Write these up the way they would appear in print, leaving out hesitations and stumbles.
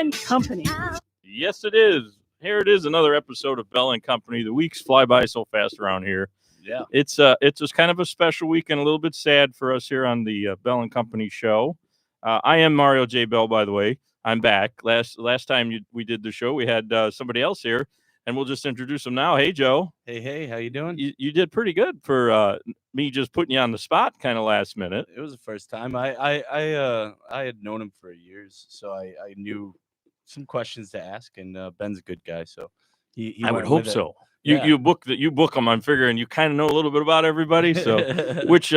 and Company. Yes, it is. Here it is, another episode of Bell and Company. The weeks fly by so fast around here. Yeah, it's just kind of a special week and a little bit sad for us here on the Bell and Company show. I am Mario J. Bell, by the way. I'm back. Last time we did the show, we had somebody else here, and we'll just introduce him now. Hey, Joe. Hey, how you doing? You did pretty good for me just putting you on the spot kind of last minute. It was the first time. I had known him for years, so I knew some questions to ask, and Ben's a good guy, so he I would hope so. Yeah. You book them. I'm figuring you kind of know a little bit about everybody, so which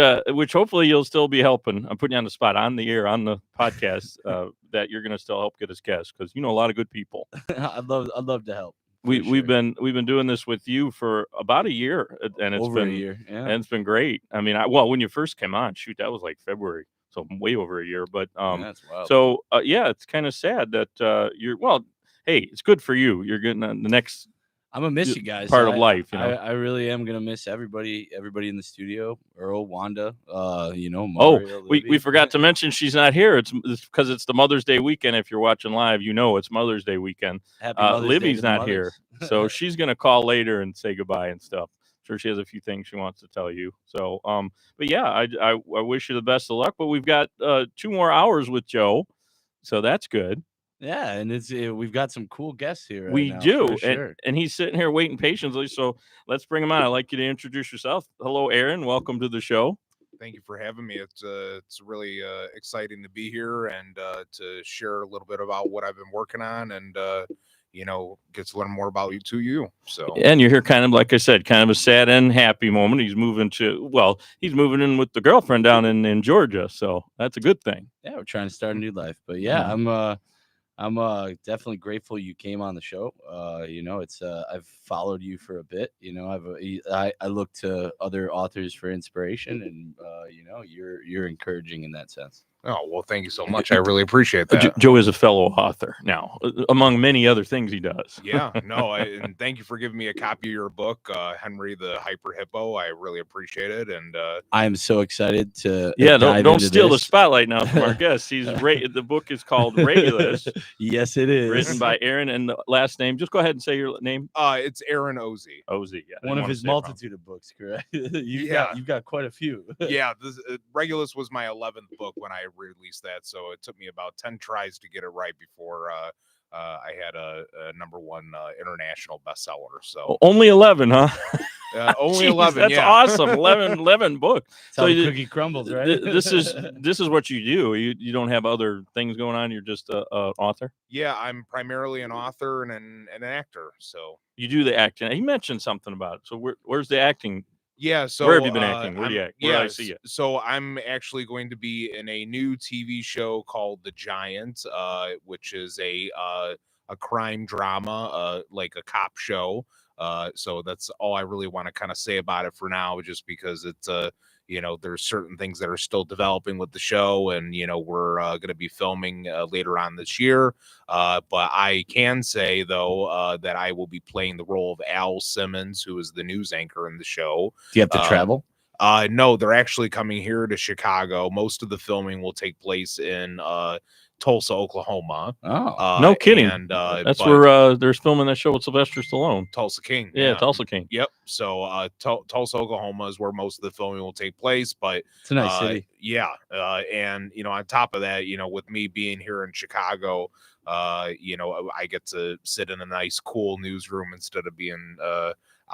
hopefully you'll still be helping. I'm putting you on the spot on the air on the podcast that you're going to still help get us guests because you know a lot of good people. I'd love to help. We've been doing this with you for about a year, and it's over been a year, yeah. And it's been great. I mean, when you first came on, shoot, that was like February, so way over a year. But that's wild. So it's kind of sad that you're. Well, hey, it's good for you. You're getting the next. I'm gonna miss you guys. Part of life, you know. I really am gonna miss everybody in the studio. Earl, Wanda, Mario, we forgot to mention she's not here. It's because it's the Mother's Day weekend. If you're watching live, you know it's Mother's Day weekend. Happy Mother's Libby's Day to not here, so she's gonna call later and say goodbye and stuff. Sure, she has a few things she wants to tell you. So, but yeah, I wish you the best of luck. But we've got 2 more hours with Joe, so that's good. Yeah, and we've got some cool guests here. We do, and he's sitting here waiting patiently. So let's bring him on. I'd like you to introduce yourself. Hello, Aaron. Welcome to the show. Thank you for having me. It's really exciting to be here and to share a little bit about what I've been working on and get to learn more about you. So and you're here kind of like I said, kind of a sad and happy moment. He's moving in with the girlfriend down in Georgia, so that's a good thing. Yeah, we're trying to start a new life. But yeah, I'm definitely grateful you came on the show. I've followed you for a bit. I look to other authors for inspiration, and you're encouraging in that sense. Oh, well, thank you so much. I really appreciate that. Joe is a fellow author now, among many other things he does. Yeah, no, and thank you for giving me a copy of your book, Henry the Hyper Hippo. I really appreciate it, and I am so excited to. Yeah, don't steal the spotlight now from our guest. The book is called Regulus. Yes, it is. Written by Aaron, and the last name. Just go ahead and say your name. It's Aaron Ozee. Ozee, yeah. One of his multitude of books, correct? You've got quite a few. Yeah, Regulus was my 11th book when I released that, so it took me about 10 tries to get it right before I had a number 1 international bestseller. So only 11, huh? Only Jeez, 11. That's awesome. 11 books. So the cookie crumbles, right? This is what you do. You don't have other things going on. You're just a author. Yeah, I'm primarily an author and an actor. So you do the acting. He mentioned something about it. So where's the acting? Yeah, so where have you been acting? Where do you act? Where do I see you? So I'm actually going to be in a new TV show called The Giant, which is a crime drama, like a cop show. So that's all I really want to kind of say about it for now, just because it's there's certain things that are still developing with the show, and we're going to be filming later on this year. But I can say though that I will be playing the role of Al Simmons, who is the news anchor in the show. Do you have to travel? No, they're actually coming here to Chicago. Most of the filming will take place in Tulsa, Oklahoma. Oh, no kidding. And that's where they're filming that show with Sylvester Stallone. Tulsa King. Yeah, Tulsa King. Yep. So Tulsa, Oklahoma is where most of the filming will take place. But it's a nice city. Yeah. And on top of that, with me being here in Chicago, I get to sit in a nice, cool newsroom instead of being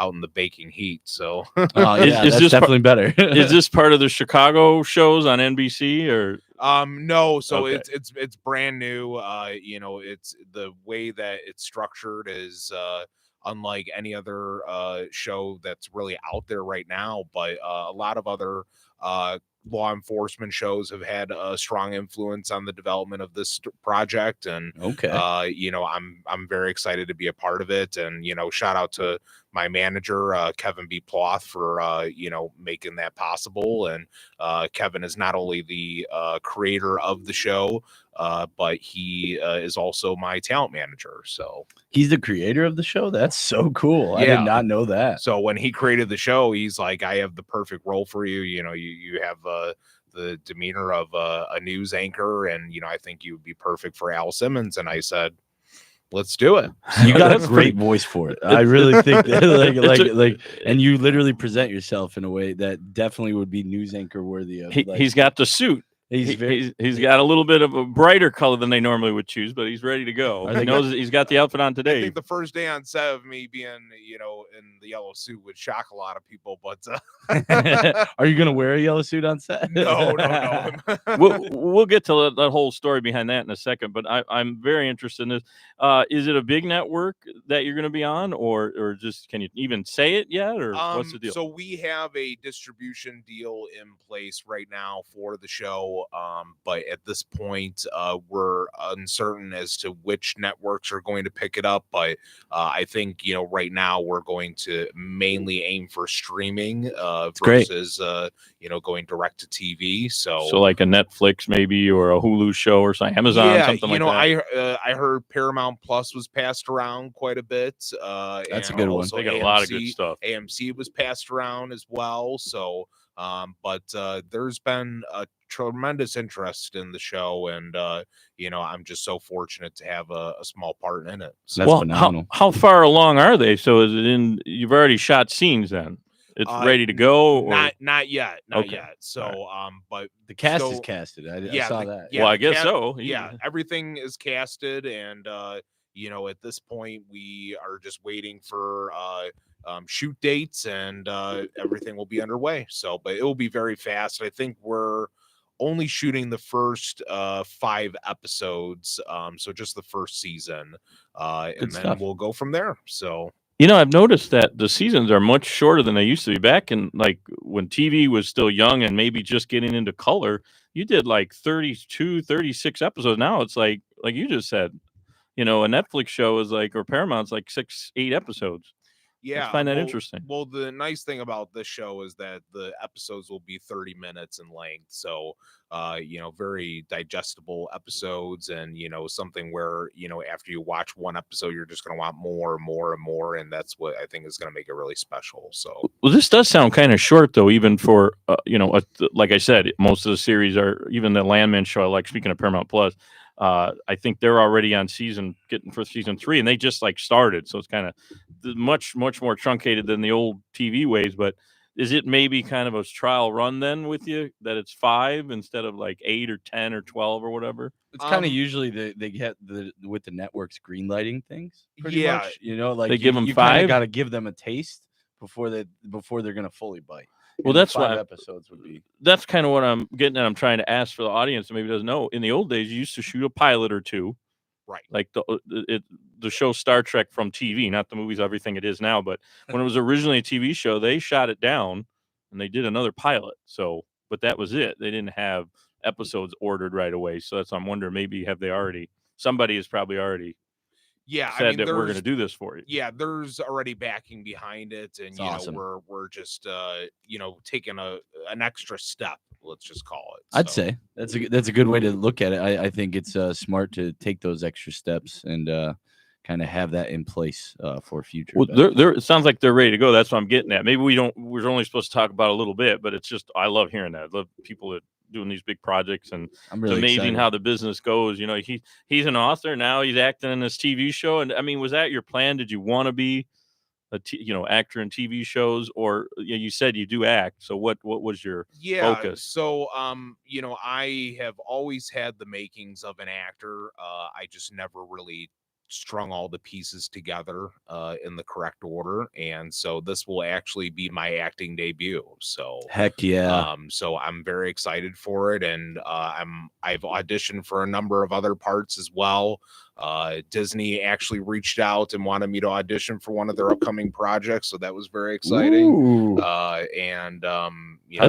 out in the baking heat. So is this definitely better. Is this part of the Chicago shows on NBC or? No, so okay. It's brand new. It's the way that it's structured is unlike any other show that's really out there right now. But a lot of other law enforcement shows have had a strong influence on the development of this project, and I'm very excited to be a part of it. And shout out to my manager Kevin B. Ploth for making that possible. And Kevin is not only the creator of the show, but he is also my talent manager. So he's the creator of the show. That's so cool. I did not know that. So when he created the show, he's like, I have the perfect role for you. You have the demeanor of a news anchor, and I think you would be perfect for Al Simmons. And I said, let's do it. You got a That's great pretty- voice for it. I really think that, It's like, and you literally present yourself in a way that definitely would be news anchor worthy of. He's got the suit. He's got a little bit of a brighter color than they normally would choose, but he's ready to go. He knows he's got the outfit on I today. think the first day on set of me being, in the yellow suit would shock a lot of people, but Are you gonna wear a yellow suit on set? no. We'll get to the whole story behind that in a second, but I'm very interested in this. Is it a big network that you're going to be on, or just can you even say it yet, or what's the deal? So we have a distribution deal in place right now for the show, but at this point, we're uncertain as to which networks are going to pick it up. But I think right now we're going to mainly aim for streaming versus going direct to TV. So like a Netflix maybe, or a Hulu show, or something, Amazon, something like that. I heard Paramount Plus was passed around quite a bit. That's a good one. They got a lot of good stuff. AMC was passed around as well. So, but there's been a tremendous interest in the show, and I'm just so fortunate to have a small part in it. So. That's phenomenal. How far along are they? So is it in? You've already shot scenes then. It's ready to go? Or? Not yet. So, right. But the cast is casted. I saw that. Yeah, well, I guess so. Yeah, everything is casted, and at this point, we are just waiting for shoot dates, and everything will be underway. So, but it will be very fast. I think we're only shooting the first 5 episodes, so just the first season, and then we'll go from there. So. I've noticed that the seasons are much shorter than they used to be. Back in like when TV was still young and maybe just getting into color, you did like 32, 36 episodes. Now it's like you just said, a Netflix show is like, or Paramount's like 6, 8 episodes. Yeah, I find that interesting. Well, the nice thing about this show is that the episodes will be 30 minutes in length. So, very digestible episodes, and, something where, after you watch one episode, you're just going to want more and more and more. And that's what I think is going to make it really special. So, well, this does sound kind of short, though, even for, like I said, most of the series are, even the Landman show, like speaking of Paramount Plus, I think they're already on getting for season 3, and they just like started. So it's kind of much more truncated than the old TV ways. But is it maybe kind of a trial run then with you that it's 5 instead of like 8 or 10 or 12 or whatever? It's kind of usually they get with the networks greenlighting things. Pretty much, like they give them you 5. Got to give them a taste before they're gonna fully bite. Well, that's 5 why episodes would be. That's kind of what I'm getting at. I'm trying to ask for the audience that maybe doesn't know. In the old days, you used to shoot a pilot or 2, right? Like the show Star Trek from TV, not the movies, everything it is now. But when it was originally a TV show, they shot it down and they did another pilot. So, but that was it. They didn't have episodes ordered right away. So that's, I'm wondering, maybe somebody has probably already said that we're going to do this for you. Yeah, there's already backing behind it, and awesome. we're just taking an extra step, let's just call it. I'd say that's a good way to look at it. I think it's smart to take those extra steps and kind of have that in place for future. Well, it sounds like they're ready to go. That's what I'm getting at. Maybe we're only supposed to talk about a little bit, but it's just, I love hearing that. I love people that doing these big projects, and I'm really it's amazing excited. how the business goes. He's an author now. He's acting in this TV show, and I mean, was that your plan? Did you want to be a actor in TV shows, or you said you do act? So what was your focus? So I have always had the makings of an actor. I just never really strung all the pieces together in the correct order, and so this will actually be my acting debut. So heck yeah. So I'm very excited for it, and I've auditioned for a number of other parts as well. Disney actually reached out and wanted me to audition for one of their upcoming projects, so that was very exciting. That's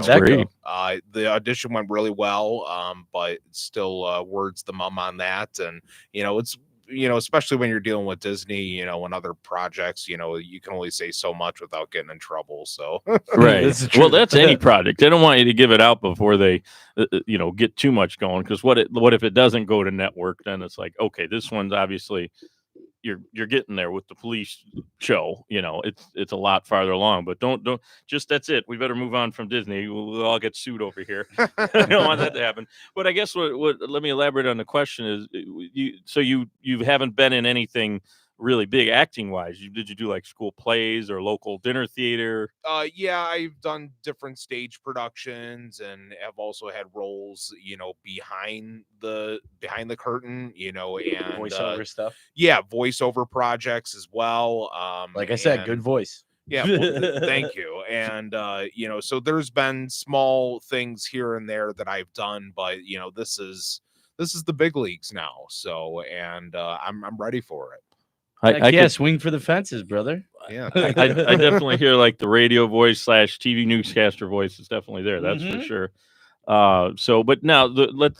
great. The audition went really well, but still words the mum on that, and it's especially when you're dealing with Disney, and other projects, you can only say so much without getting in trouble. So right. Well, that's any project. They don't want you to give it out before they, get too much going. Because what if it doesn't go to network? Then it's like, okay, this one's obviously you're getting there with the police show. You know, it's a lot farther along. But don't just that's it. We better move on from Disney. We'll all get sued over here. I don't want that to happen. But I guess what let me elaborate on the question is you haven't been in anything really big acting wise. Did you do like school plays or local dinner theater? Yeah, I've done different stage productions and have also had roles, behind the curtain, and Voiceover stuff. yeah, voiceover projects as well. Like I said, good voice. Yeah, well, thank you. And so there's been small things here and there that I've done, but this is the big leagues now. So and I'm ready for it. I swing for the fences, brother. Yeah, I definitely hear like the radio voice / TV newscaster voice is definitely there. That's for sure. But now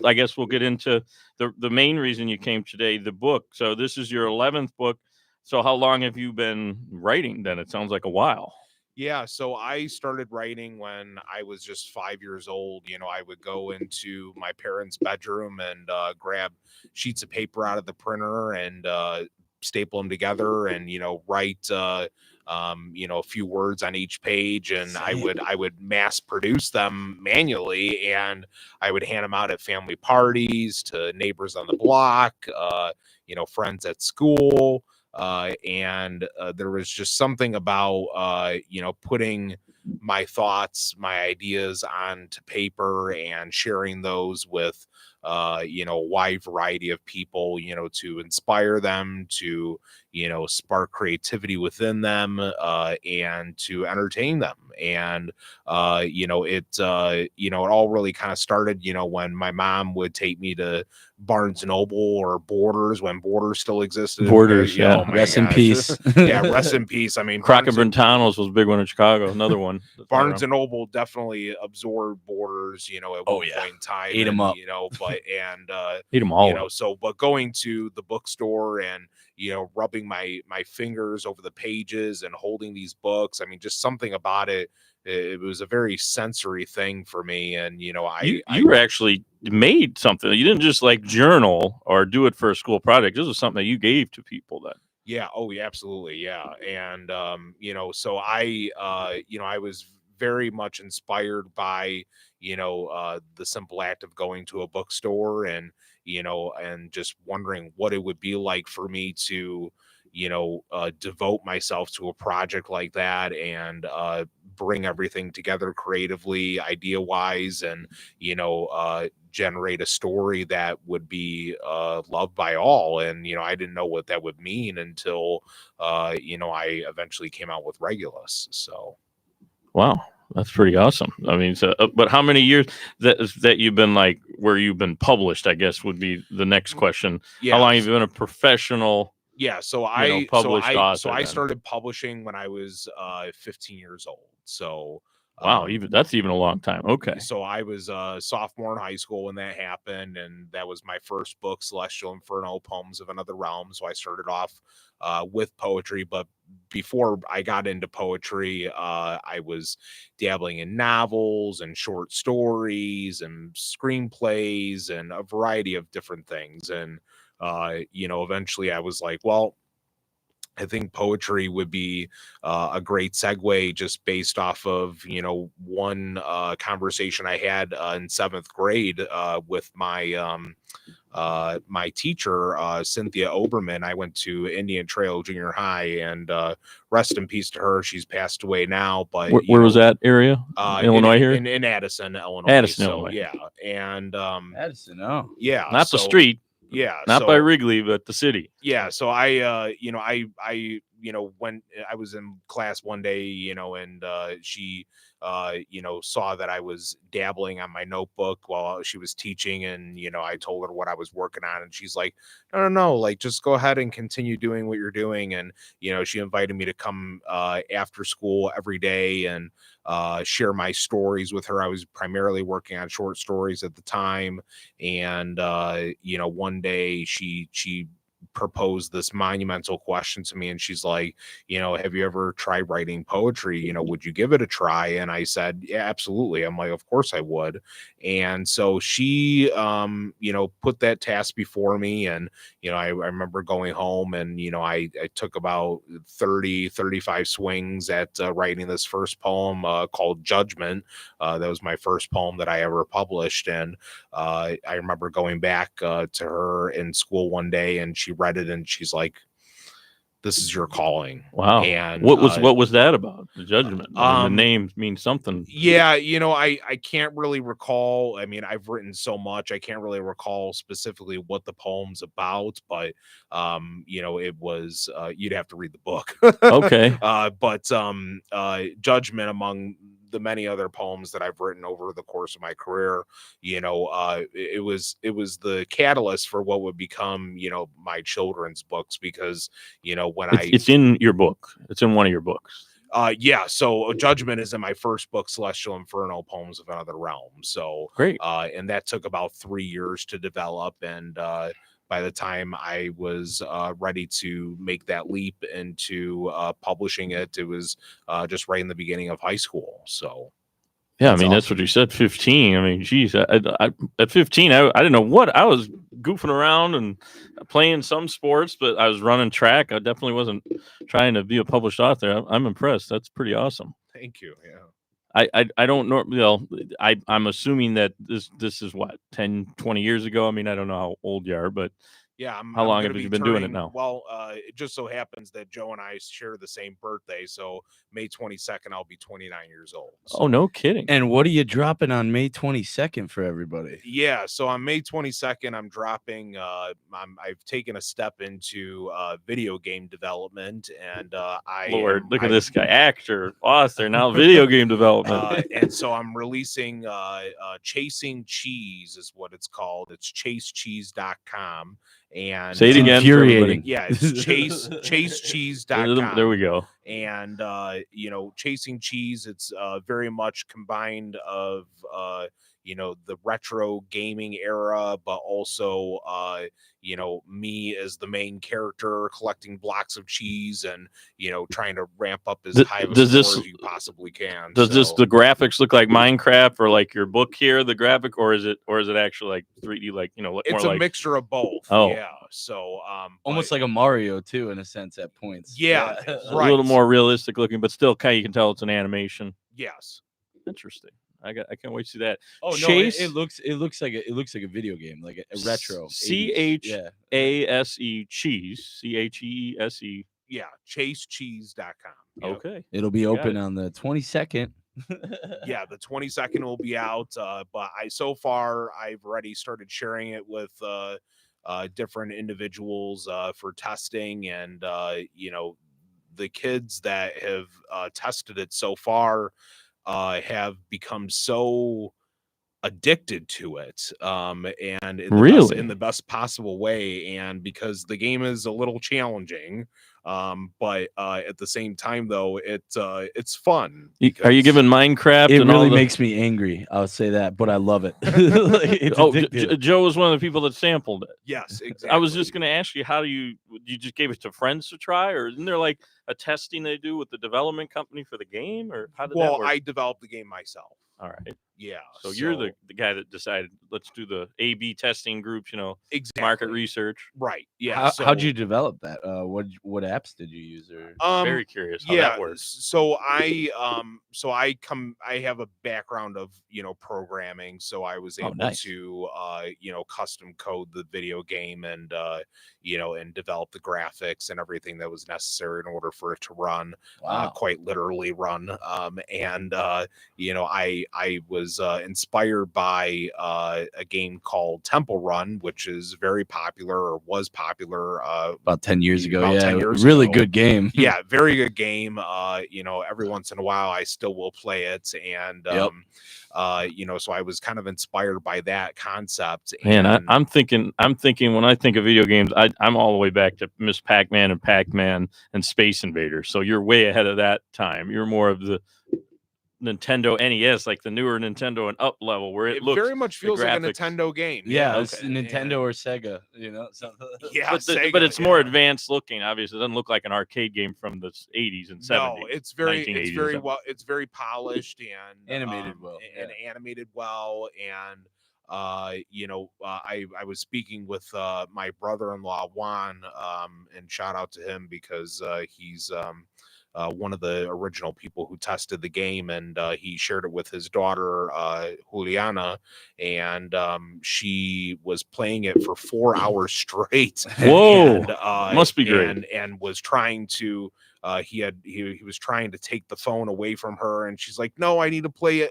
I guess we'll get into the main reason you came today, the book. So this is your 11th book. So how long have you been writing then? It sounds like a while. Yeah, so I started writing when I was just 5 years old. I would go into my parents' bedroom and grab sheets of paper out of the printer and staple them together and write a few words on each page, and I would mass produce them manually, and I would hand them out at family parties to neighbors on the block, friends at school, and there was just something about putting my thoughts, my ideas onto paper and sharing those with a wide variety of people, to inspire them, to spark creativity within them, and to entertain them. And it all really kind of started when my mom would take me to Barnes & Noble or Borders, when Borders still existed. Borders, yeah. Rest in peace. Yeah, rest in peace. I mean, Crockett Brentano's was a big one in Chicago. Another one. Barnes & Noble definitely absorbed Borders, at one point in time. Ate them up. But ate them all. But going to the bookstore and rubbing my fingers over the pages and holding these books, I mean, just something about it. It was a very sensory thing for me, and you were actually made something. You didn't just like journal or do it for a school project. This was something that you gave to people. Then yeah, oh yeah, absolutely, yeah, and so I was very much inspired by the simple act of going to a bookstore and and just wondering what it would be like for me to devote myself to a project like that and bring everything together creatively, idea wise, and generate a story that would be loved by all. And I didn't know what that would mean until I eventually came out with Regulus. So wow, that's pretty awesome. I mean, so but how many years that you've been like where you've been published, I guess would be the next question. Yeah. How long have you been a professional? Yeah, so I started publishing when I was 15 years old. So wow, that's even a long time. Okay. So I was a sophomore in high school when that happened, and that was my first book, Celestial Inferno: Poems of Another Realm. So I started off with poetry, but before I got into poetry, I was dabbling in novels and short stories and screenplays and a variety of different things. And eventually I was like, well, I think poetry would be a great segue, just based off of, one conversation I had in 7th grade with my my teacher, Cynthia Oberman. I went to Indian Trail Junior High, and rest in peace to her. She's passed away now. But where was that area? Illinois here? In Addison, Illinois. Illinois. Yeah. And Addison, oh. Yeah. Not the street. Yeah, not by Wrigley, but the city. Yeah, so I when I was in class one day, and she saw that I was dabbling on my notebook while she was teaching, and I told her what I was working on, and she's like, no, like just go ahead and continue doing what you're doing. And she invited me to come after school every day and share my stories with her. I was primarily working on short stories at the time, and one day she proposed this monumental question to me, and she's like, have you ever tried writing poetry? Would you give it a try? And I said, yeah, absolutely. I'm like, of course I would. And so she, put that task before me. And, I remember going home and, I took about 35 swings at writing this first poem called Judgment. That was my first poem that I ever published. And I remember going back to her in school one day, and she read it and she's like, this is your calling. Wow. And what was that about? The Judgment? The name means something. Yeah, I can't really recall. I mean, I've written so much, I can't really recall specifically what the poem's about, but it was you'd have to read the book. Okay. But Judgment, among the many other poems that I've written over the course of my career, it was the catalyst for what would become, my children's books, because, when it's in your book. It's in one of your books. Yeah. So Judgment is in my first book, Celestial Inferno, Poems of Another Realm. So great. And that took about 3 years to develop. And by the time I was ready to make that leap into publishing it, it was just right in the beginning of high school. So yeah, I mean, that's what you said, 15. I mean, geez, I at 15, I didn't know what. I was goofing around and playing some sports, but I was running track. I definitely wasn't trying to be a published author. I'm impressed. That's pretty awesome. Thank you. Yeah. I don't know. Well, I'm assuming that this is what, 10, 20 years ago. I mean, I don't know how old you are, but yeah. How long have you been doing it now? Well, it just so happens that Joe and I share the same birthday. So May 22nd, I'll be 29 years old. So. Oh, no kidding. And what are you dropping on May 22nd for everybody? Yeah. So on May 22nd, I'm dropping, I've taken a step into video game development, and look at this guy, actor, author, now video game development. And so I'm releasing Chasing Cheese is what it's called. It's chasecheese.com. And say it again. Infuriating. Yeah, it's chasecheese.com. There we go. And Chasing Cheese, it's very much combined of the retro gaming era, but also me as the main character collecting blocks of cheese and trying to ramp up as high of a score as you possibly can. Does the graphics look like Minecraft or like your book here, the graphic, or is it actually like 3D, like it's more a mixture of both. Oh yeah. So almost like a Mario too, in a sense, at points. Yeah, right. Right. A little more realistic looking, but still you can tell it's an animation. Yes. Interesting. I can't wait to see that. Oh Chase, no, it looks like a video game, like a retro. CHASE cheese, CHEESE. Yeah, chasecheese.com. Yep. Okay. It'll be open on the 22nd. Yeah, the 22nd will be out. But so far I've already started sharing it with different individuals for testing, and the kids that have tested it so far have become so addicted to it, and in the best possible way. And because the game is a little challenging, but at the same time, though, it's fun. Are you giving Minecraft? It really makes me angry. I'll say that, but I love it. Joe was one of the people that sampled it. Yes, exactly. I was just going to ask you, how do you just gave it to friends to try, or isn't there like a testing they do with the development company for the game, or how did that work? I developed the game myself. All right. Yeah. So you're the guy that decided, let's do the A/B testing groups, exactly. Market research. Right. Yeah. How'd you develop that? What apps did you use? Or very curious how that works. So I have a background of programming, so I was able to custom code the video game and and develop the graphics and everything that was necessary in order for it to run. Wow. Quite literally run. I was inspired by a game called Temple Run, which is very popular, or was popular about 10 years ago. About 10 years really ago. Good game. Yeah, very good game. Every once in a while I still will play it, and so I was kind of inspired by that concept. Man, I'm thinking when I think of video games, I'm all the way back to Miss Pac-Man and Pac-Man and Space Invaders. So you're way ahead of that time. You're more of the Nintendo NES, like the newer Nintendo and up level, where it looks very much feels like a graphics. Nintendo game. Yeah, it's Nintendo or Sega, you know. Yeah, but Sega, but it's more advanced looking. Obviously, it doesn't look like an arcade game from the 80s and 70s. No, it's very polished and animated well, and animated well. And I was speaking with my brother-in-law Juan, and shout out to him because he's one of the original people who tested the game, and he shared it with his daughter Juliana, and she was playing it for 4 hours straight. Whoa, and, must be great. And was trying to he was trying to take the phone away from her, and she's like, no, I need to play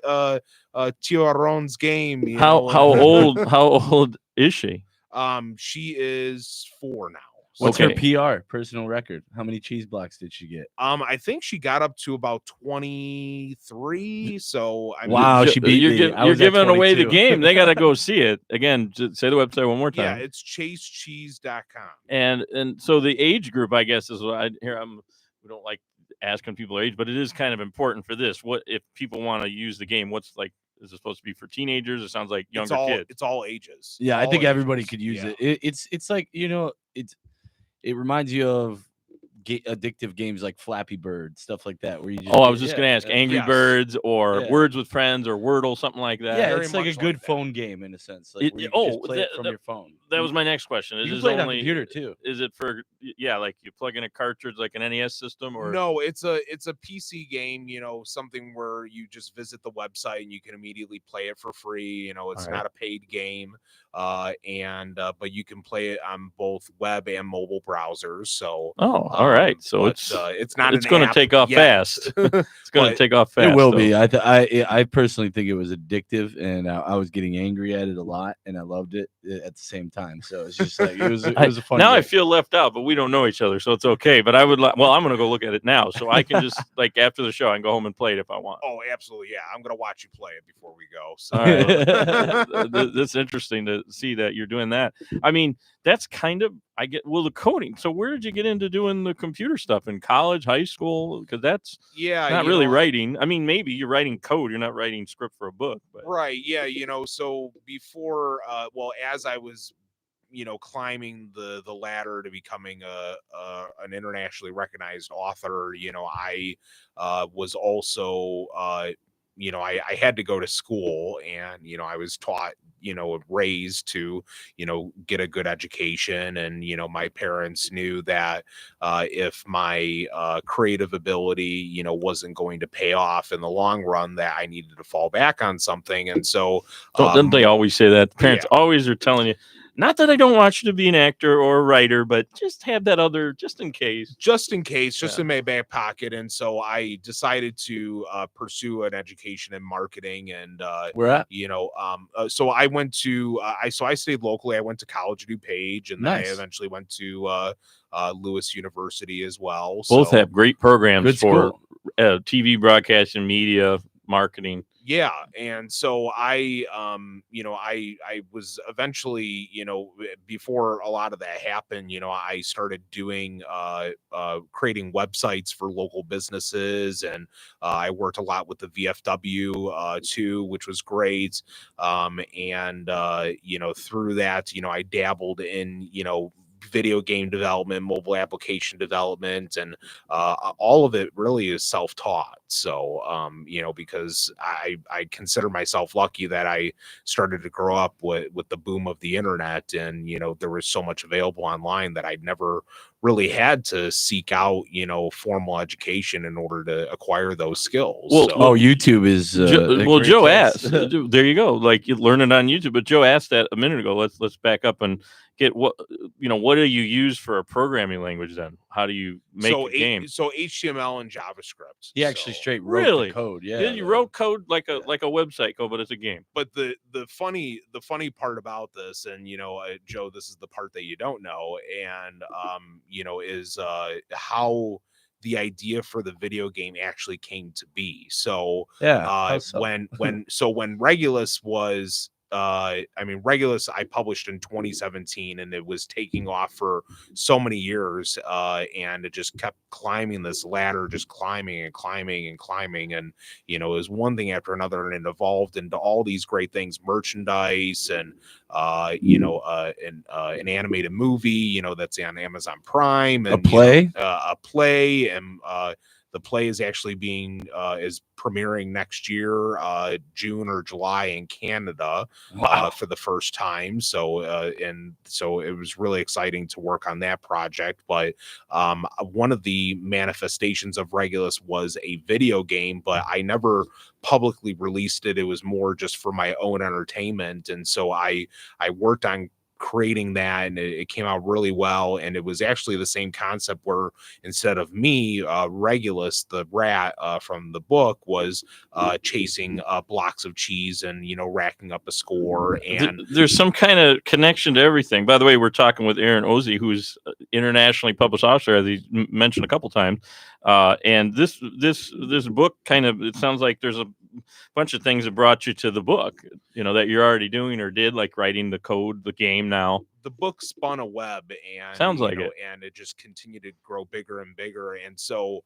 Tio Aron's game. How old is she? She is 4 now. What's her PR, personal record? How many cheese blocks did she get? I think she got up to about 23. So wow, she beat me. You're giving away the game. They got to go see it again. Just say the website one more time. Yeah, it's chasecheese.com. And so the age group, I guess, is what I hear. We don't like asking people their age, but it is kind of important for this. What if people want to use the game? What's like? Is it supposed to be for teenagers? It sounds like younger kids. It's all ages. Yeah, I think everybody could use it. It's like, you know, it reminds you of addictive games like Flappy Bird, stuff like that. Where you just, I was just gonna ask Angry Birds or Words with Friends or Wordle, something like that. Yeah, it's like a good phone game in a sense. Like where you just play it from your phone. That was my next question. You play it on computer too. Is it for like you plug in a cartridge like an NES system, or no? It's a PC game. You know, something where you just visit the website and you can immediately play it for free. You know, it's not a paid game. But you can play it on both web and mobile browsers. So all right. So it's going to take off fast. It's going to take off fast. It will be. I personally think it was addictive, and I was getting angry at it a lot, and I loved it at the same time. So it's just like it was a fun. Now game. I feel left out, but we don't know each other, so it's okay. But I would I'm going to go look at it now, so I can just like after the show, I can go home and play it if I want. Oh, absolutely, yeah. I'm going to watch you play it before we go. So. All right. That's interesting to see that you're doing that. I mean, that's kind of the coding. So where did you get into doing the computer stuff in college, high school? Because that's not really writing. I mean, maybe you're writing code. You're not writing script for a book. But. Right. Yeah. So before, as I was, climbing the ladder to becoming an internationally recognized author, I was also, I had to go to school, and, I was taught, raised to, get a good education. And, my parents knew that if my creative ability, wasn't going to pay off in the long run, that I needed to fall back on something. And so didn't they always say that? Parents always are telling you, not that I don't want you to be an actor or a writer, but just have that other, just in case, in my back pocket. And so I decided to pursue an education in marketing. And where at? So I went to I stayed locally. I went to College of DuPage, and then I eventually went to Lewis University as well. Both have great programs for TV broadcasting, media, marketing. Yeah. And so I was eventually, before a lot of that happened, I started doing, creating websites for local businesses. And I worked a lot with the VFW too, which was great. Through that, I dabbled in, video game development, mobile application development, and all of it really is self-taught. So, because I consider myself lucky that I started to grow up with the boom of the internet, and, there was so much available online that I'd never really had to seek out, formal education in order to acquire those skills. Well, YouTube is Joe asked. There you go. Like you learn it on YouTube. But Joe asked that a minute ago. Let's back up and get what do you use for a programming language then? How do you make a game? So HTML and JavaScript. He actually straight wrote the code. Yeah, you wrote code like a website code, but it's a game. But the funny part about this, and Joe, this is the part that you don't know, and is how the idea for the video game actually came to be. So when Regulus was I mean, Regulus I published in 2017, and it was taking off for so many years, and it just kept climbing this ladder, just climbing and climbing and climbing, and it was one thing after another, and it evolved into all these great things, merchandise, and an animated movie, that's on Amazon Prime, and a play, and the play is actually is premiering next year, June or July in Canada. Wow. For the first time. So it was really exciting to work on that project. But one of the manifestations of Regulus was a video game, but I never publicly released it. It was more just for my own entertainment. And so I worked on creating that, and it came out really well. And it was actually the same concept where instead of me, Regulus, the rat from the book, was chasing blocks of cheese and racking up a score. And there's some kind of connection to everything. By the way, we're talking with Aaron Ozee, who's internationally published author, as he mentioned a couple times. And this book kind of, it sounds like there's a bunch of things that brought you to the book, that you're already doing or did, like writing the code, the game now. The book spun a web, and sounds like it, and it just continued to grow bigger and bigger. And so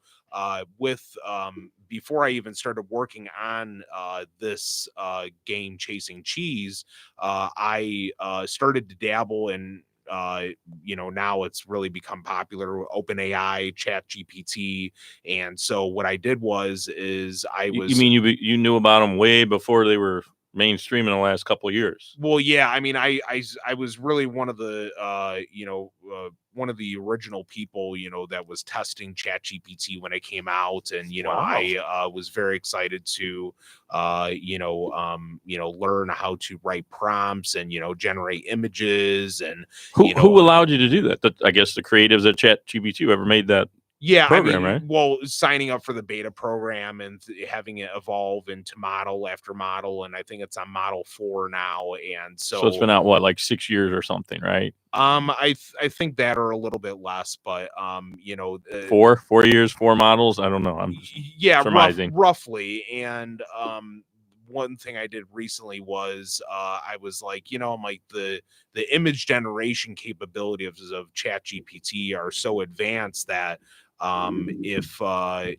before I even started working on this game, Chasing Cheese, I started to dabble in now it's really become popular with OpenAI, ChatGPT. And so what I did is you mean you knew about them way before they were mainstream in the last couple of years? Well, yeah, I mean, I was really one of the one of the original people that was testing ChatGPT when it came out, and Wow. I was very excited to learn how to write prompts and generate images. And who allowed you to do that? I guess the creatives at ChatGPT, whoever made that. Yeah, program, right? Well, signing up for the beta program and having it evolve into model after model, and I think it's on model 4 now. And so it's been out like 6 years or something, right? I think that, or a little bit less, but 4 years, 4 models. I don't know. I'm surmising. Roughly. And one thing I did recently was I was like, I'm like the image generation capabilities of ChatGPT are so advanced that if I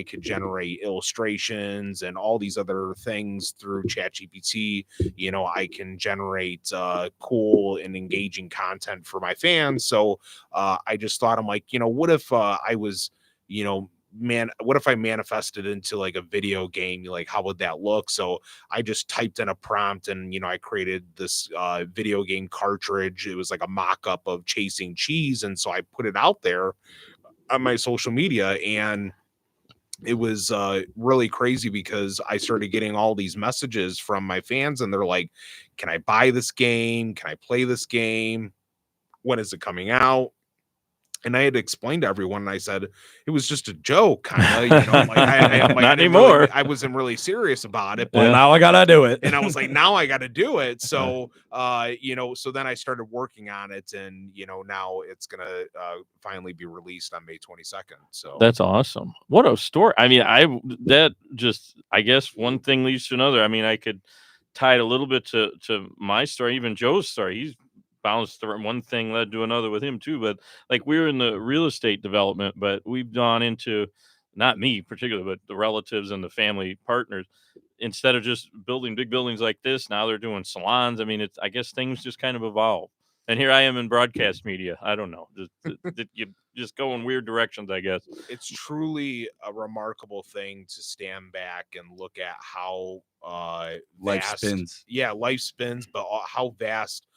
could generate illustrations and all these other things through ChatGPT, I can generate cool and engaging content for my fans. So I just thought, I'm like, what if I was, what if I manifested into like a video game? Like, how would that look? So I just typed in a prompt, and I created this video game cartridge. It was like a mock-up of Chasing Cheese, and so I put it out there on my social media, and it was really crazy because I started getting all these messages from my fans, and they're like, can I buy this game? Can I play this game? When is it coming out? And I had to explain to everyone, and I said it was just a joke, kind of. Not anymore. I wasn't really serious about it, but now I gotta do it. And I was like, now I gotta do it. So, so then I started working on it, and now it's gonna finally be released on May 22nd. So that's awesome. What a story! I mean, I guess one thing leads to another. I mean, I could tie it a little bit to my story, even Joe's story. He's bounced from one thing led to another with him too. But like, we're in the real estate development, but we've gone into, not me particularly, but the relatives and the family partners, instead of just building big buildings like this, now they're doing salons. I mean, I guess things just kind of evolve. And here I am in broadcast media. I don't know. You just go in weird directions, I guess. It's truly a remarkable thing to stand back and look at how life spins. Yeah, life spins, but how vast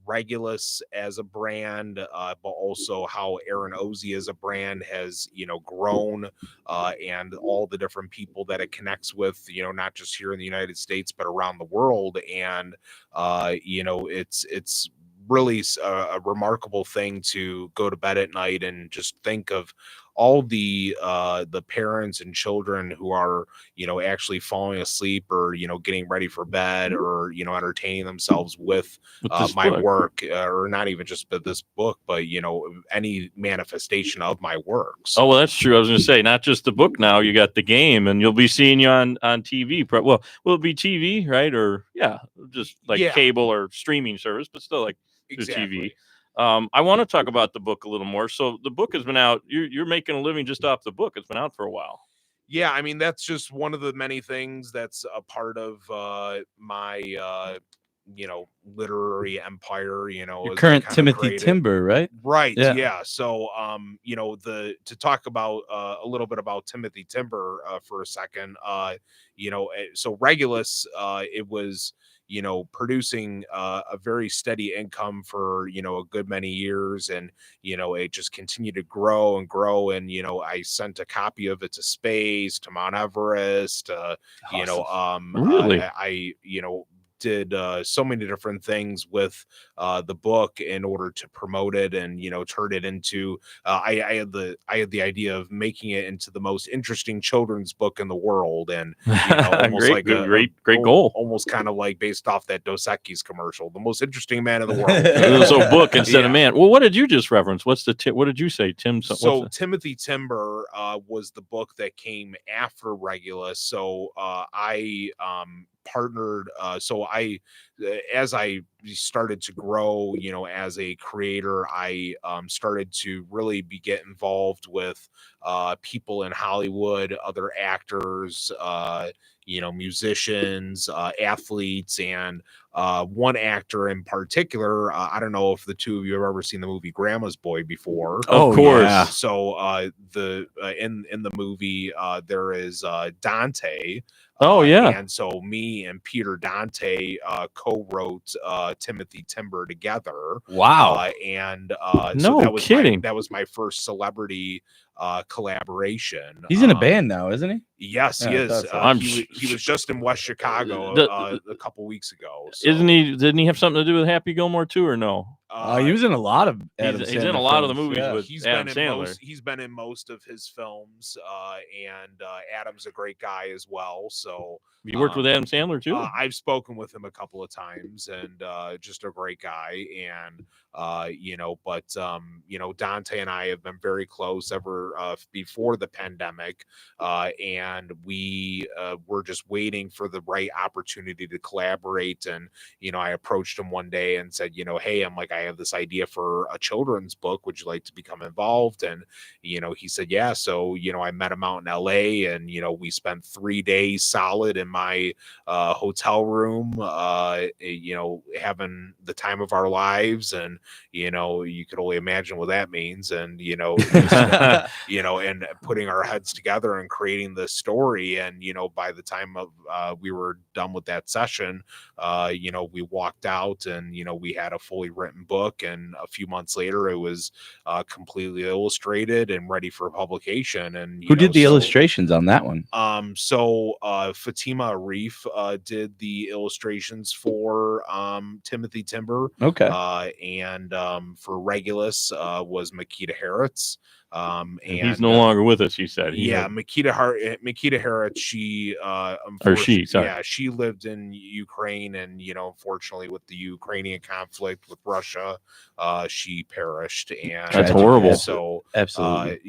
Regulus as a brand, but also how Aaron Ozee as a brand has grown, and all the different people that it connects with, not just here in the United States but around the world. And it's really a remarkable thing to go to bed at night and just think of all the parents and children who are, actually falling asleep or, getting ready for bed or, entertaining themselves with my book. work, or not even just this book, but, any manifestation of my works. Oh, well, that's true. I was going to say, not just the book now, you got the game, and you'll be seeing you on TV. Well, will it be TV, right? Or, just like cable or streaming service, but still like through TV. I want to talk about the book a little more. So the book has been out. You're making a living just off the book. It's been out for a while. Yeah, I mean, that's just one of the many things that's a part of my literary empire, your current Timothy Timber, right? Right. Yeah. So to talk about a little bit about Timothy Timber for a second, so Regulus, it was producing a very steady income for a good many years, and it just continued to grow and grow, and I sent a copy of it to space, to Mount Everest. Awesome. Really? I did so many different things with the book in order to promote it and turn it into I had the idea of making it into the most interesting children's book in the world, and almost great, like great goal, almost kind of like based off that Dos Equis commercial, the most interesting man in the world. So book instead of man. Well, what did you just reference? What did you say, Tim? So Timothy Timber was the book that came after Regulus. So I partnered, as I started to grow as a creator, I started to really get involved with people in Hollywood, other actors, musicians, athletes, and one actor in particular. I don't know if the two of you have ever seen the movie Grandma's Boy before. Of course. Yeah. So in the movie there is Dante. And so me and Peter Dante co-wrote Timothy Timber together. Wow. No kidding. That was my first celebrity collaboration. He's in a band now, isn't he? Yes, he is. He was just in West Chicago a couple weeks ago. So. Didn't he have something to do with Happy Gilmore too, or no? He was in a lot of He's in a lot of the movies with Adam Sandler. He's been in most of his films, and Adam's a great guy as well. So you worked with Adam Sandler too? I've spoken with him a couple of times, and just a great guy. And Dante and I have been very close ever before the pandemic, and we were just waiting for the right opportunity to collaborate. And I approached him one day and said, hey, I have this idea for a children's book. Would you like to become involved? And he said, yeah. So I met him out in LA, and we spent 3 days solid in my hotel room, having the time of our lives. And you could only imagine what that means. And and putting our heads together and creating the story. And by the time of we were done with that session, we walked out, and we had a fully written book, and a few months later it was completely illustrated and ready for publication. And who did the illustrations on that one? So Fatima Arif did the illustrations for Timothy Timber. Okay. And for Regulus was Makita Harritz. And he's no longer with us, you said. Makita Harritz, she lived in Ukraine, and unfortunately with the Ukrainian conflict with Russia, she perished. And that's horrible. So absolutely,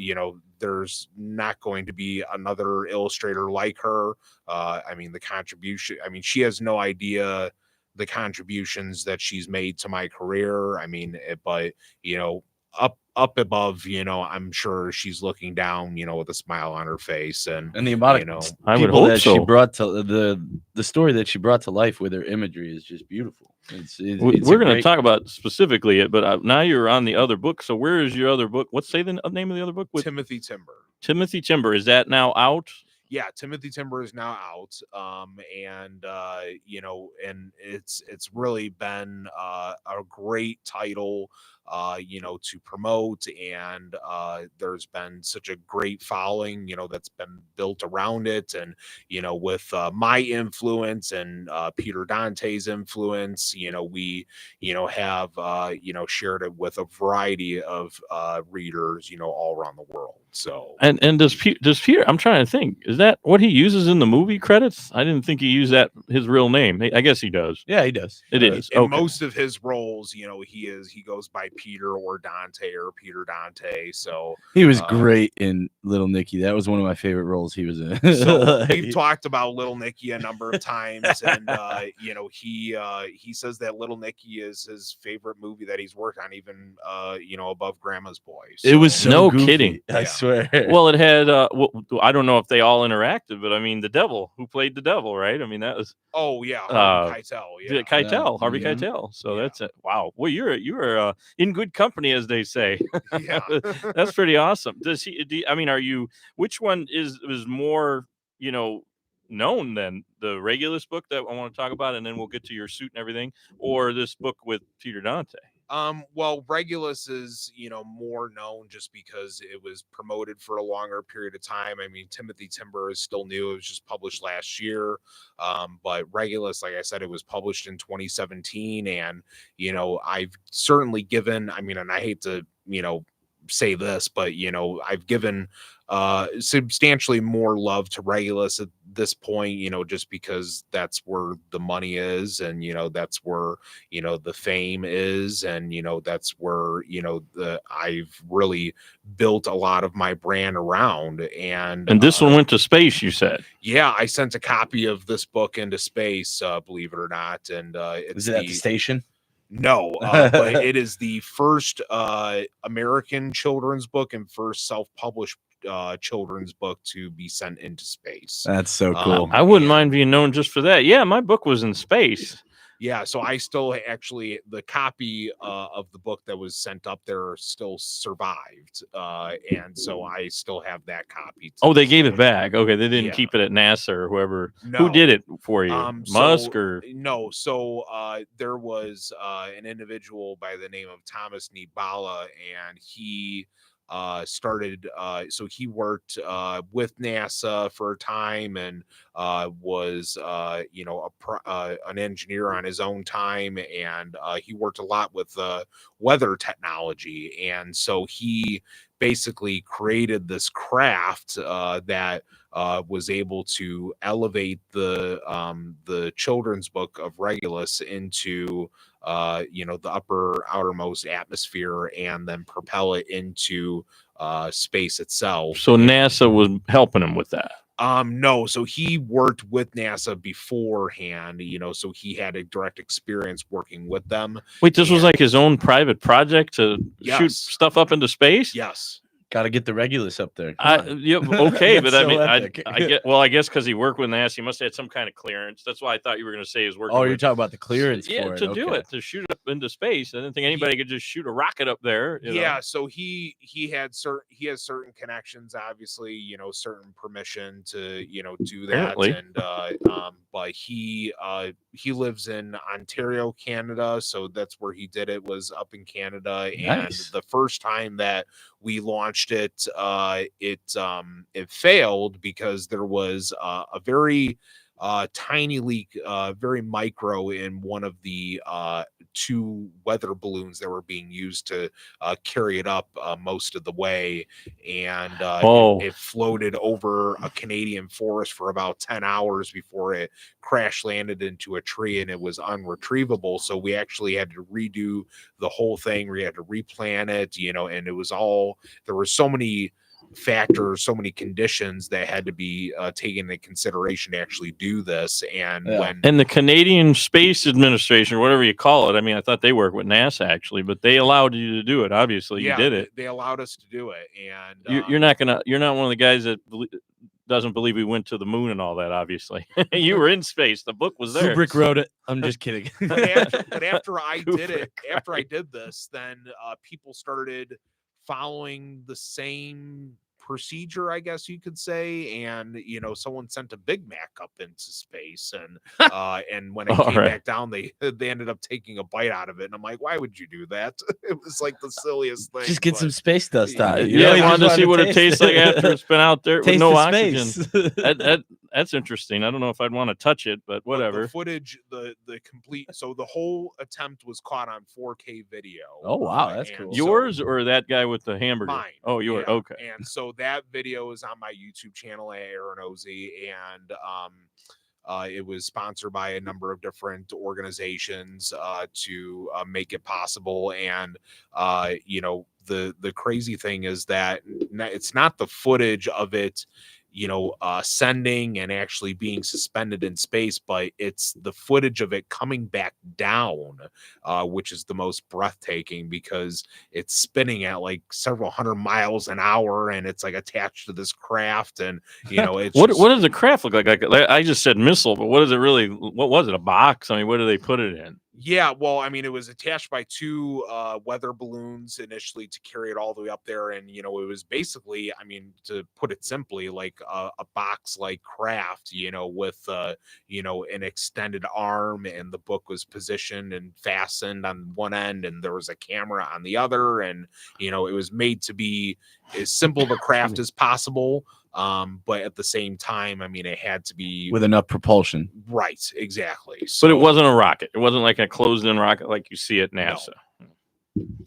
there's not going to be another illustrator like her. The contribution, she has no idea the contributions that she's made to my career. But up above, I'm sure she's looking down, with a smile on her face, and the amount of I would hope she brought to the story that she brought to life with her imagery is just beautiful. We're going to talk about specifically it, but now you're on the other book. So where is your other book? What's the name of the other book? With Timothy Timber. Timothy Timber, is that now out? Yeah, Timothy Timber is now out, and it's really been a great title to promote. And there's been such a great following, that's been built around it. And, with my influence and Peter Dante's influence, we, have, shared it with a variety of readers, all around the world. So and does Peter? I'm trying to think. Is that what he uses in the movie credits? I didn't think he used his real name. I guess he does. Yeah, he does. It is. In Okay. most of his roles, he goes by Peter or Dante or Peter Dante. So he was great in Little Nicky. That was one of my favorite roles he was in. So we've talked about Little Nicky a number of times, and he says that Little Nicky is his favorite movie that he's worked on, even above Grandma's Boy. So, it was so no goofy, kidding. I swear. Well, it had. I don't know if they all interacted, but I mean, the devil who played the devil, right? I mean, that was. Oh yeah, Harvey Keitel. Yeah, Keitel, Harvey Keitel. So that's it. Wow. Well, you're in good company, as they say. Yeah, that's pretty awesome. Does he? Are you? Which one is more known than the Regulus book that I want to talk about, and then we'll get to your suit and everything, or this book with Peter Dante? Well, Regulus is, more known just because it was promoted for a longer period of time. I mean, Timothy Timber is still new. It was just published last year. But Regulus, like I said, it was published in 2017. And, I've certainly given, and I hate to, say this, but, I've given substantially more love to Regulus at this point, just because that's where the money is, and that's where the fame is, and that's where I've really built a lot of my brand around. And this one went to space, you said? Yeah, I sent a copy of this book into space, believe it or not. And is it at the station? No, but it is the first American children's book and first self-published children's book to be sent into space. That's so cool. I wouldn't mind being known just for that. Yeah, my book was in space. Yeah, so I still actually, the copy of the book that was sent up there still survived, and so I still have that copy. Oh, they gave it back. Okay, they didn't keep it at NASA or whoever. No. Who did it for you? Musk or no? So there was an individual by the name of Thomas Nibala, and he started so he worked with NASA for a time, and was an engineer on his own time, and he worked a lot with weather technology, and so he basically created this craft that was able to elevate the children's book of Regulus into the outermost atmosphere, and then propel it into space itself. So NASA was helping him with that? No, so he worked with NASA beforehand, so he had a direct experience working with them. Wait, this was like his own private project to shoot stuff up into space? Yes. Got to get the Regulus up there. Okay, but so I guess because he worked with NASA, he must have had some kind of clearance. That's why I thought you were going to say his work. Oh, you're talking about the clearance for it. Do it, to shoot it up into space. I didn't think anybody could just shoot a rocket up there. Yeah, so he has certain connections, obviously, certain permission to do that. Apparently. And but he lives in Ontario, Canada, so that's where he did it, was up in Canada. And the first time that we launched it, it failed because there was a very tiny leak, very micro, in one of the two weather balloons that were being used to carry it up most of the way, and it floated over a Canadian forest for about 10 hours before it crash landed into a tree, and it was unretrievable. So we actually had to redo the whole thing. We had to replan it, and it was all, there were so many factors, so many conditions that had to be taken into consideration to actually do this. And and the Canadian Space Administration, or whatever you call it, I thought they work with NASA actually, but they allowed you to do it. Obviously, you did it. They allowed us to do it, and you're not one of the guys that doesn't believe we went to the moon and all that. Obviously, you were in space. The book was there. Kubrick wrote it. I'm just kidding. But after I did this, then people started following the same procedure, I guess you could say, and someone sent a Big Mac up into space, and when it came back down, they ended up taking a bite out of it, and I'm like, why would you do that? It was like the silliest thing. Just get some space dust on it. I wanted to see what it tastes like after it's been out there with no oxygen. That's interesting. I don't know if I'd want to touch it, but whatever. But the footage, the complete, so the whole attempt was caught on 4K video. Oh wow, that's cool. Yours or that guy with the hamburger? Mine. Oh, yours. Yeah. Okay. And so that video is on my YouTube channel at Aaron Ozee, and it was sponsored by a number of different organizations to make it possible. And the crazy thing is that it's not the footage of it sending and actually being suspended in space, but it's the footage of it coming back down, which is the most breathtaking, because it's spinning at like several hundred miles an hour, and it's like attached to this craft, and it's what does the craft look like? I just said missile, but what is it really? What was it? A box? I mean, what do they put it in? Yeah, well, I mean, it was attached by 2 weather balloons initially to carry it all the way up there. And, it was basically, I mean, to put it simply, like a box-like craft, with, an extended arm, and the book was positioned and fastened on one end, and there was a camera on the other. And, it was made to be as simple of a craft as possible. But at the same time, I mean, it had to be with enough propulsion. Right, exactly. So, but it wasn't a rocket. It wasn't like a closed-in rocket like you see at NASA. No.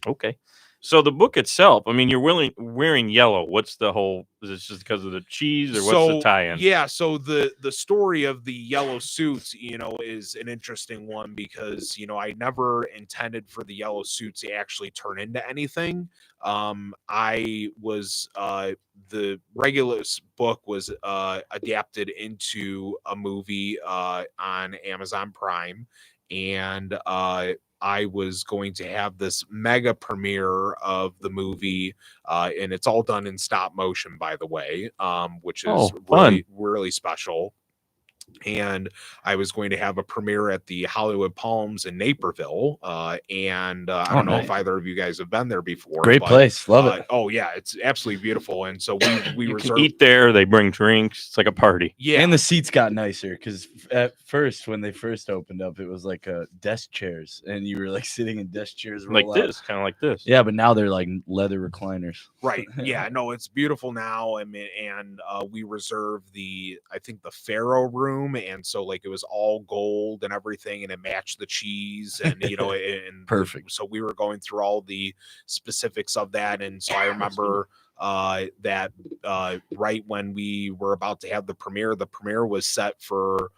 Okay. So the book itself, I mean, you're wearing yellow. What's the whole? Is it just because of the cheese, or what's the tie-in? Yeah. So the story of the yellow suit, is an interesting one, because I never intended for the yellow suit to actually turn into anything. I was the Regulus book was adapted into a movie on Amazon Prime, and I was going to have this mega premiere of the movie, and it's all done in stop motion, by the way, which is really special. And I was going to have a premiere at the Hollywood Palms in Naperville. And I don't know if either of you guys have been there before. Great place. Love it. Oh, yeah. It's absolutely beautiful. And so we can eat there. They bring drinks. It's like a party. Yeah. And the seats got nicer, because at first, when they first opened up, it was like desk chairs, and you were like sitting in desk chairs. Like this, kind of like this. Yeah, but now they're like leather recliners. Right. Yeah. No, it's beautiful now. I mean, and we reserved I think the Pharaoh room. And so like it was all gold and everything, and it matched the cheese, and and perfect. So we were going through all the specifics of that. And so I remember that right when we were about to have the premiere was set for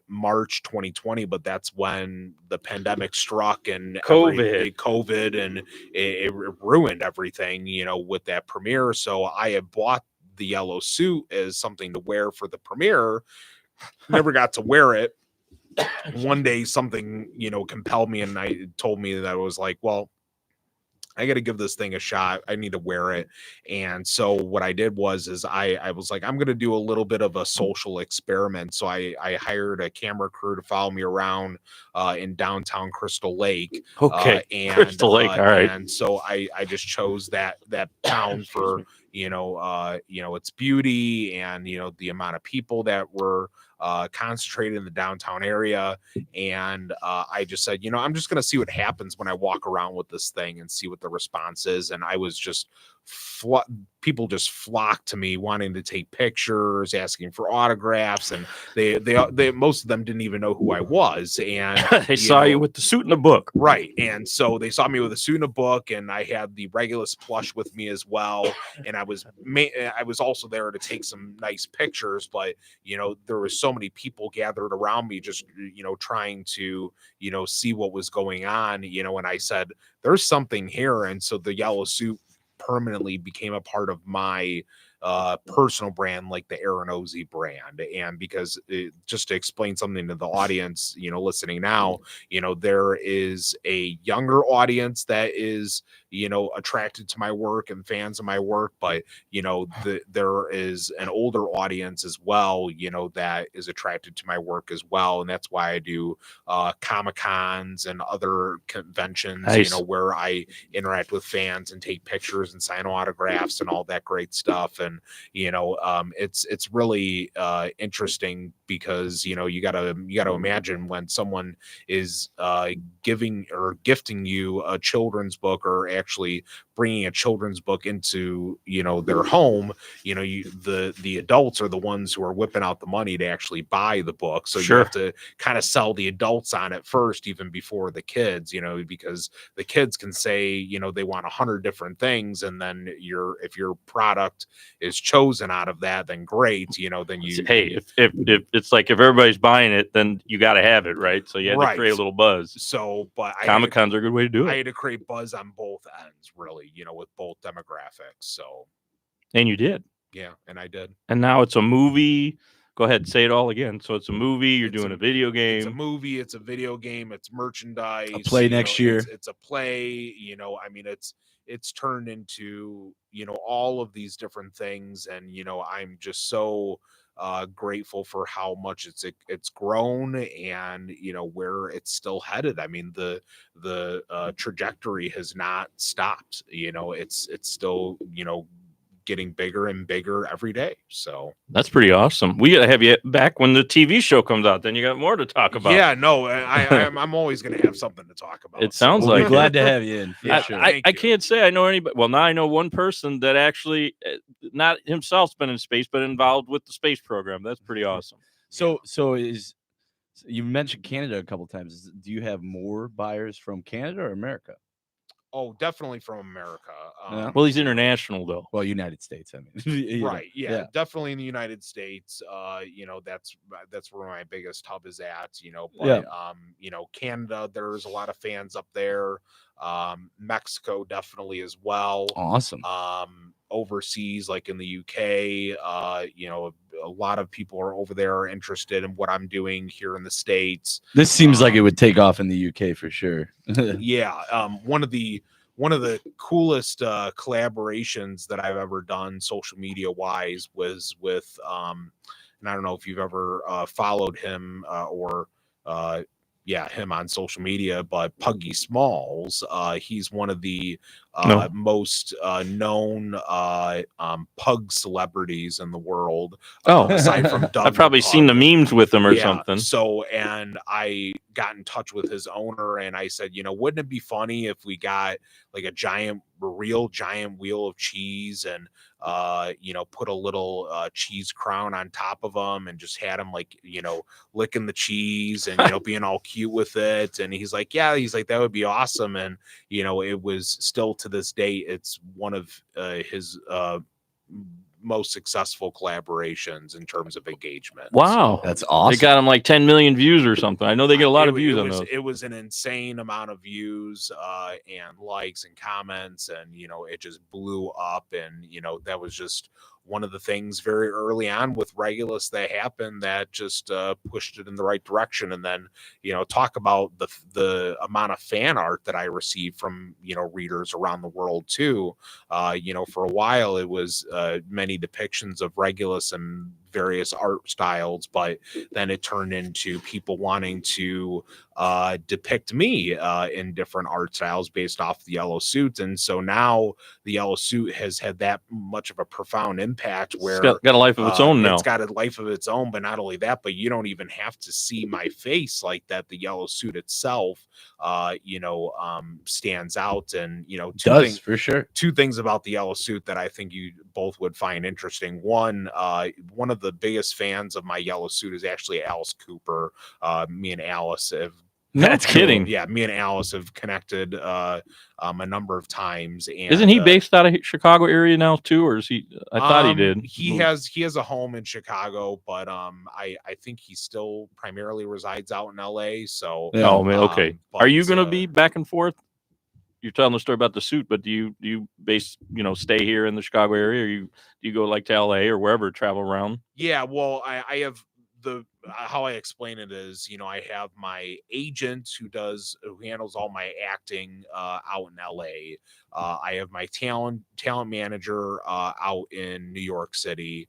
March 2020, but that's when the pandemic struck, and COVID, and it ruined everything, with that premiere. So I had bought the yellow suit as something to wear for the premiere. Never got to wear it. One day something, compelled me, and I told me that I was like, well, I got to give this thing a shot. I need to wear it. And so what I did was I was like, I'm going to do a little bit of a social experiment. So I hired a camera crew to follow me around in downtown Crystal Lake. Okay. And Crystal Lake. All right. And so I just chose that town for, its beauty, and, the amount of people that were concentrated in the downtown area. And I just said, I'm just going to see what happens when I walk around with this thing and see what the response is. And I was just people just flocked to me, wanting to take pictures, asking for autographs, and they most of them didn't even know who I was. And they saw you with the suit and the book, right? And so they saw me with a suit and a book, and I had the Regulus plush with me as well. And I was also there to take some nice pictures, but there was so many people gathered around me, just trying to see what was going on. And I said, there's something here. And so the yellow suit permanently became a part of my personal brand, like the Aaron Ozee brand. And because just to explain something to the audience, listening now, there is a younger audience that is, attracted to my work and fans of my work, but there is an older audience as well, that is attracted to my work as well, and that's why I do Comic-Cons and other conventions. Nice. Where I interact with fans and take pictures and sign autographs and all that great stuff. And it's really interesting because you gotta imagine when someone is giving or gifting you a children's book, or actually bringing a children's book into their home. The adults are the ones who are whipping out the money to actually buy the book, so Sure. you have to kind of sell the adults on it first, even before the kids, because the kids can say they want 100 different things, and then if your product is chosen out of that, then great. Then you if it's like if everybody's buying it, then you got to have it, right? So you had to create a little buzz. So, but Comic-Cons are a good way to do it. I had to create buzz on both ends, really, with both demographics. So, and you did. Yeah, and I did. And now it's a movie. Go ahead, say it all again. So it's a movie. You're doing a video game. It's a movie. It's a video game. It's merchandise. A play next year. It's a play. It's turned into all of these different things, and I'm just so grateful for how much it's grown, and where it's still headed. I mean, the trajectory has not stopped. It's still getting bigger and bigger every day. So that's pretty awesome. We gotta have you back when the TV show comes out. Then you got more to talk about. Yeah, no, I'm always going to have something to talk about. It sounds we'll like be glad to have you in. I, Sure. I can't say I know anybody. Well, now I know one person that actually, not himself's been in space, but involved with the space program. That's pretty awesome. So you mentioned Canada a couple times. Do you have more buyers from Canada or America? Oh, definitely from America. Well, he's international though. Well, United States, I mean. Right. Yeah, definitely in the United States. That's where my biggest hub is at, but Canada, there's a lot of fans up there. Mexico definitely as well. Awesome. Overseas, like in the UK, a lot of people are over there interested in what I'm doing here in the States. This seems like it would take off in the UK for sure. Yeah. One of the coolest collaborations that I've ever done social media wise was with and I don't know if you've ever followed him or him on social media, but Puggy Smalls. He's one of the most known pug celebrities in the world. Aside from Doug, I've probably seen the memes with him or something. So, and I got in touch with his owner and I said, wouldn't it be funny if we got like a real giant wheel of cheese and put a little cheese crown on top of him and just had him like licking the cheese and being all cute with it. And he's like that would be awesome. And it was still to this day, it's one of his most successful collaborations in terms of engagement. Wow, that's awesome. They got him like 10 million views or something. I know they get a lot of views on those. It was an insane amount of views and likes and comments, and it just blew up. And that was just one of the things very early on with Regulus that happened that just pushed it in the right direction. And then talk about the amount of fan art that I received from readers around the world too. For a while it was many depictions of Regulus and various art styles, but then it turned into people wanting to depict me in different art styles based off the yellow suit. And so now the yellow suit has had that much of a profound impact where it's got a life of its own now. It's got a life of its own, but not only that, but you don't even have to see my face like that. The yellow suit itself stands out. And for sure. Two things about the yellow suit that I think you both would find interesting. One of the biggest fans of my yellow suit is actually Alice Cooper. Me and Alice have That's kidding. Yeah, me and Alice have connected a number of times. And isn't he based out of Chicago area now too, or is he? I thought he did. He has a home in Chicago, but I think he still primarily resides out in LA. So oh man, okay. Are you going to be back and forth? You're telling the story about the suit, but do you stay here in the Chicago area, or do you go like to LA or wherever, travel around? Yeah, well, I have how I explain it is, I have my agent who handles all my acting out in LA. I have my talent manager out in New York City.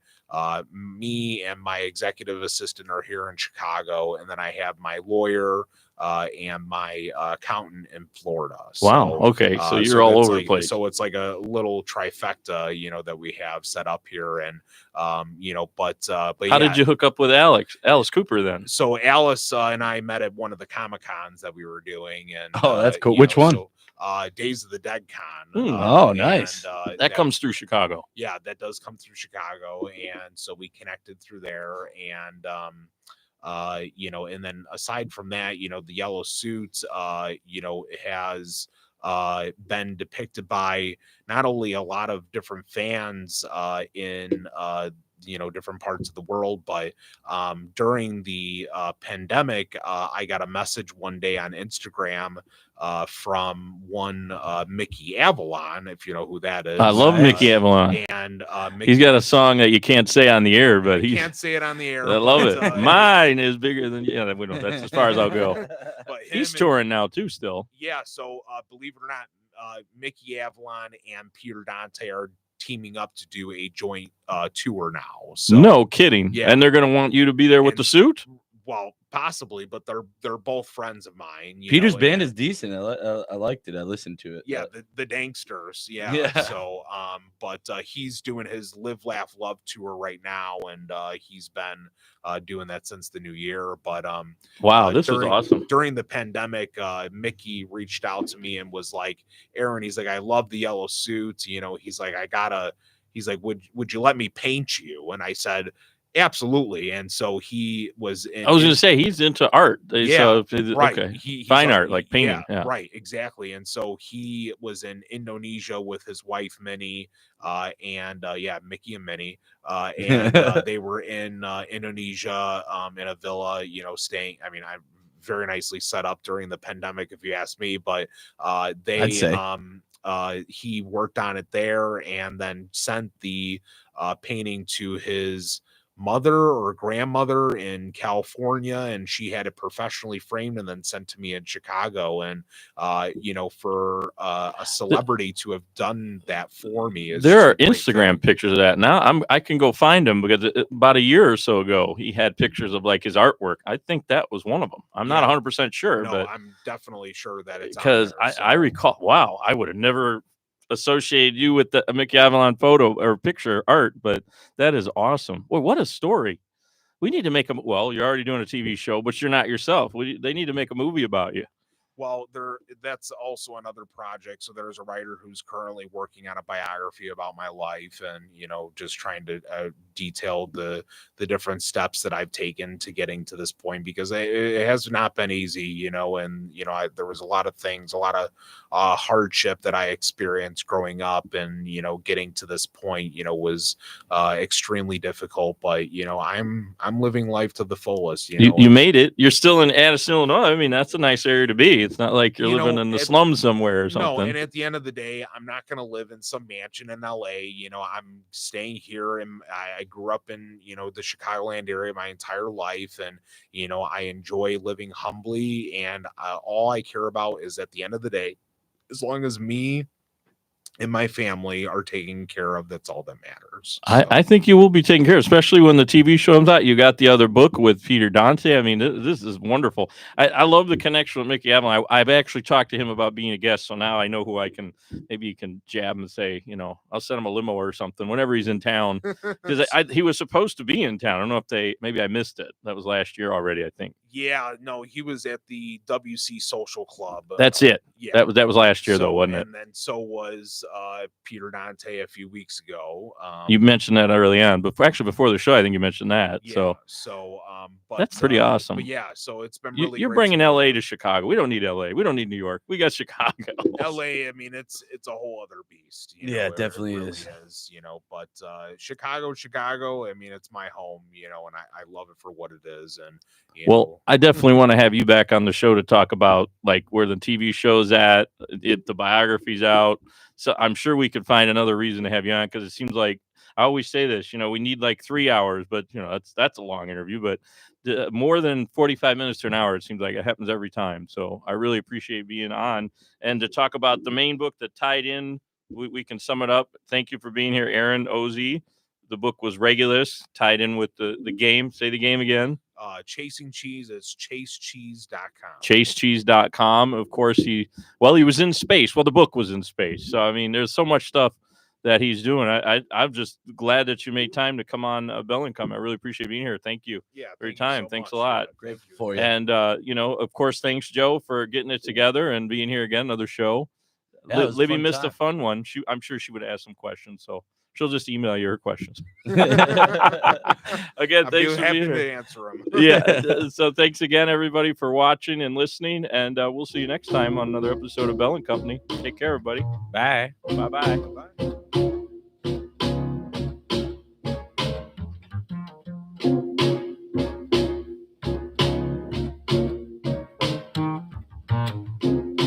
Me and my executive assistant are here in Chicago, and then I have my lawyer and my accountant in Florida. Wow. Okay. So you're all over the place. So it's like a little trifecta, that we have set up here. And, but how did you hook up with Alice Cooper then? So Alice and I met at one of the Comic-Cons that we were doing. And that's cool. Which one? So, Days of the Dead Con. Nice. And, that comes through Chicago. Yeah, that does come through Chicago. And so we connected through there. And, and then aside from that, the yellow suit, has been depicted by not only a lot of different fans in different parts of the world, but during the pandemic, I got a message one day on Instagram from one Mickey Avalon, if you know who that is. I love Mickey Avalon. And he's got a song that you can't say on the air, but he can't say it on the air. I love it. Mine is bigger than we don't. That's as far as I'll go. But he's touring now too, still. Yeah. So believe it or not, Mickey Avalon and Peter Dante are teaming up to do a joint tour now. So, no kidding. Yeah. And they're going to want you to be there with the suit? Well, possibly, but they're both friends of mine. Peter's band is decent. I liked it. I listened to it. Yeah, the Danksters. Yeah. So, but he's doing his Live, Laugh, Love tour right now, and he's been doing that since the new year. But wow, this is awesome. During the pandemic, Mickey reached out to me and was like, "Aaron," he's like, "I love the yellow suits." He's like, he's like, "Would you let me paint you?" And I said, absolutely. And so he was I was going to say he's into art. Yeah, right. Okay. He's fine art, like painting. Yeah, right, exactly. And so he was in Indonesia with his wife Minnie, and Mickey and Minnie, and they were in Indonesia in a villa, staying. I mean, I very nicely set up during the pandemic, if you ask me. But he worked on it there, and then sent the painting to his mother or grandmother in California, and she had it professionally framed and then sent to me in Chicago. And for a celebrity to have done that for me is there are Instagram pictures of that now. I can go find them, because about a year or so ago he had pictures of like his artwork. I think that was one of them. I'm not 100% sure, but I'm definitely sure that it's because I recall. Wow, I would have never associated you with the Mickey Avalon photo or picture art, but that is awesome. Boy, what a story. We need to make them. Well, you're already doing a TV show, but you're not yourself. They need to make a movie about you. Well, that's also another project. So there's a writer who's currently working on a biography about my life, and just trying to detail the different steps that I've taken to getting to this point, because it has not been easy, and there was a lot of things, a lot of hardship that I experienced growing up, and getting to this point was extremely difficult. But I'm living life to the fullest. You made it. You're still in Addison, Illinois. I mean, that's a nice area to be. It's not like you're living in the slums somewhere or something. No, and at the end of the day, I'm not going to live in some mansion in LA. I'm staying here, and I grew up in, the Chicagoland area my entire life. And, I enjoy living humbly, and all I care about is, at the end of the day, as long as me and my family are taken care of, that's all that matters. So. I think you will be taken care of, especially when the TV show comes out. You got the other book with Peter Dante. I mean, this is wonderful. I love the connection with Mickey Avalon. I've actually talked to him about being a guest, so now I know who I can. Maybe you can jab and say, I'll send him a limo or something whenever he's in town, because he was supposed to be in town. I don't know if maybe I missed it. That was last year already, I think. Yeah, no, he was at the WC Social Club. That's it. Yeah, that was last year, though, wasn't it? And then so was Peter Dante a few weeks ago. You mentioned that early on, but actually before the show, I think you mentioned that. Yeah, but that's pretty awesome. But yeah, so it's been really. You're bringing LA to Chicago. We don't need LA. We don't need New York. We got Chicago. LA, I mean, it's a whole other beast. It definitely really is. But Chicago. I mean, it's my home. And I love it for what it is. And I definitely want to have you back on the show to talk about like where the TV show's at, the biography's out. So I'm sure we could find another reason to have you on, because it seems like I always say this, we need like 3 hours, but that's a long interview, but more than 45 minutes to an hour, it seems like it happens every time. So I really appreciate being on and to talk about the main book that tied in. We can sum it up. Thank you for being here, Aaron Ozee. The book was Regulus, tied in with the game. Say the game again. Chasing Cheese is chasecheese.com. Chasecheese.com. Of course, he was in space. Well, the book was in space. So, I mean, there's so much stuff that he's doing. I'm just glad that you made time to come on Bell and Come. I really appreciate being here. Thank you for your time. Thanks a lot. Grateful for you. And, of course, thanks, Joe, for getting it together and being here again. Another show. Yeah, Libby missed a fun one. I'm sure she would ask some questions. So she'll just email you her questions. Again, thanks for being here. To answer them. Yeah. So thanks again, everybody, for watching and listening. And we'll see you next time on another episode of Bell and Company. Take care, everybody. Bye. Bye-bye. Bye.